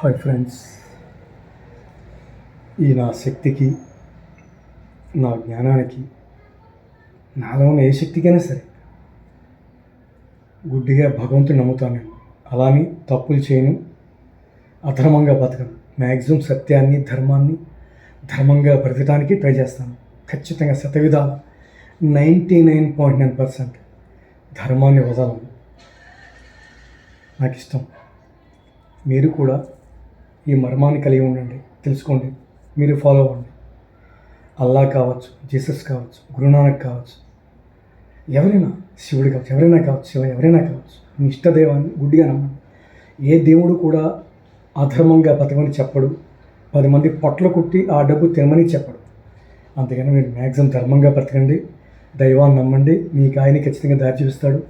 Hi friends, ఈ నా శక్తికి, నా జ్ఞానానికి, నాలో ఉన్న ఏ శక్తికైనా సరే గుడ్డిగా భగవంతుని నమ్ముతాను నేను. అలాని తప్పులు చేయను, అధర్మంగా బతకను. మ్యాక్సిమం సత్యాన్ని, ధర్మంగా బ్రతకడానికి ట్రై చేస్తాను. ఖచ్చితంగా శతవిధాలు 99.9% ధర్మాన్ని వదలను. నాకు ఇష్టం. మీరు కూడా ఈ మర్మాన్ని కలిగి ఉండండి, తెలుసుకోండి, మీరు ఫాలో అవ్వండి. అల్లా కావచ్చు, జీసస్ కావచ్చు, గురునానక్ కావచ్చు, ఎవరైనా, శివుడు కావచ్చు, ఎవరైనా కావచ్చు, శివ ఎవరైనా కావచ్చు, మీ ఇష్టదైవాన్ని గుడ్డిగా నమ్మండి. ఏ దేవుడు కూడా అధర్మంగా బతకమని చెప్పడు, 10 మంది పొట్ల కుట్టి ఆ డబ్బు తినమని చెప్పడు. అంతేగాని మీరు మ్యాక్సిమం ధర్మంగా బ్రతకండి, దైవాన్ని నమ్మండి. మీకు ఆయన ఖచ్చితంగా దారి చూపిస్తాడు,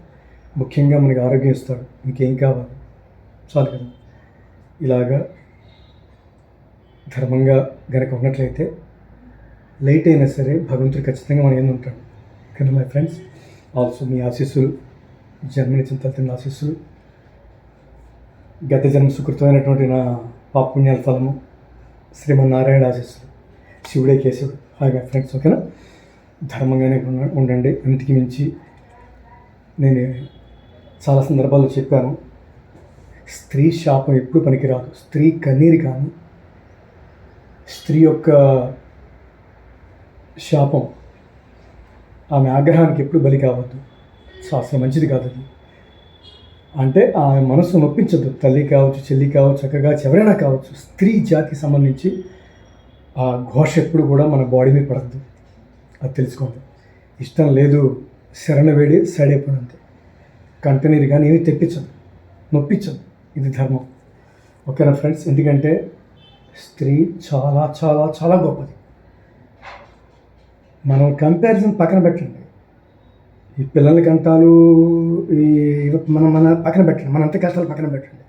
ముఖ్యంగా మనకి ఆరోగ్యం ఇస్తాడు. ఇంకేం కావాలి? చాలు కదా. ఇలాగా ధర్మంగా గనక ఉన్నట్లయితే లేట్ అయినా సరే భగవంతుడు ఖచ్చితంగా మన ఏంది ఉంటాడు. కానీ మై ఫ్రెండ్స్, ఆల్సో మీ ఆశీస్సులు, జన్మనిచ్చిన తల్లిదండ్రుల ఆశీస్సులు, గత జన్మ సుకృతమైనటువంటి నా పాపుణ్యాల ఫలము, శ్రీమన్నారాయణ ఆశీస్సులు, శివుడే కేశవుడు. హాయ్ మై ఫ్రెండ్స్, ఓకేనా? ధర్మంగానే ఉండండి. ఇంటికి మించి నేను చాలా సందర్భాల్లో చెప్పాను, స్త్రీ శాపం ఎప్పుడు పనికిరాదు. స్త్రీ కన్నీరు కానీ, స్త్రీ యొక్క శాపం, ఆమె ఆగ్రహానికి ఎప్పుడు బలి కావద్దు. అసలు మంచిది కాదు అది. అంటే ఆమె మనసు నొప్పించద్దు. తల్లి కావచ్చు, చెల్లి కావచ్చు, అక్క కావచ్చు, ఎవరైనా కావచ్చు. స్త్రీ జాతికి సంబంధించి ఆ ఘోష ఎప్పుడు కూడా మన బాడీ మీద పడద్దు. అది తెలుసుకోండి. ఇష్టం లేదు, శరణ వేడి సైడ్ అయిపోయిన అంతే. కంటనీరు కానీ ఏమి తెప్పించదు, నొప్పించదు. ఇది ధర్మం, ఓకేనా ఫ్రెండ్స్? ఎందుకంటే స్త్రీ చాలా చాలా చాలా గొప్పది. మనం కంపారిజన్ పక్కన పెట్టండి. ఈ పిల్లల కంటాలు, ఈ మన పక్కన పెట్టండి, మన ఎంత కష్టాలు పక్కన పెట్టండి.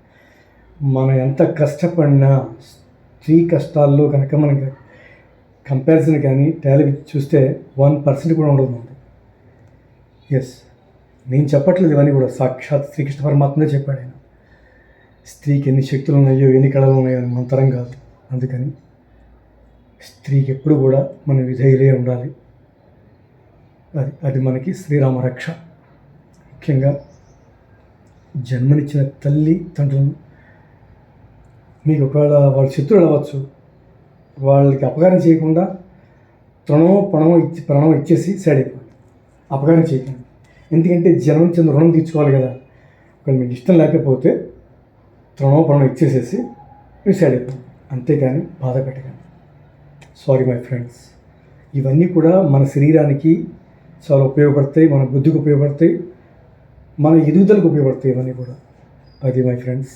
మనం ఎంత కష్టపడినా స్త్రీ కష్టాల్లో కనుక మనం కంపారిజన్ కానీ టాలీ చూస్తే 1% కూడా ఉండదు. ఎస్, నేను చెప్పట్లేదు ఇవన్నీ కూడా, సాక్షాత్ శ్రీకృష్ణ పరమాత్మనే చెప్పాడు ఆయన. స్త్రీకి ఎన్ని శక్తులు ఉన్నాయో, ఎన్ని కళలు ఉన్నాయో అని మంతరం కాదు. అందుకని స్త్రీకి ఎప్పుడు కూడా మన విధేయులే ఉండాలి. అది మనకి శ్రీరామ రక్ష. ముఖ్యంగా జన్మనిచ్చిన తల్లి తండ్రులను, మీకు ఒకవేళ వాళ్ళ శత్రువులు అవ్వచ్చు, వాళ్ళకి అపకారం చేయకుండా ప్రణవం ఇచ్చేసి సైడ్ అయిపోండి. అపకారం చేయకండి. ఎందుకంటే జన్మనిచ్చిన రుణం తీర్చుకోవాలి కదా. ఒకవేళ మీకు ఇష్టం లేకపోతే ప్రణవం ఇచ్చేసేసి మీరు సైడ్ అయిపోండి, అంతేకాని బాధ పెట్టకండి. Sorry my friends. ఇవన్నీ కూడా మన శరీరానికి చాలా ఉపయోగపడతాయి, మన బుద్ధికి ఉపయోగపడతాయి, మన ఎదుగుదలకు ఉపయోగపడతాయి. ఇవన్నీ కూడా అది మై ఫ్రెండ్స్.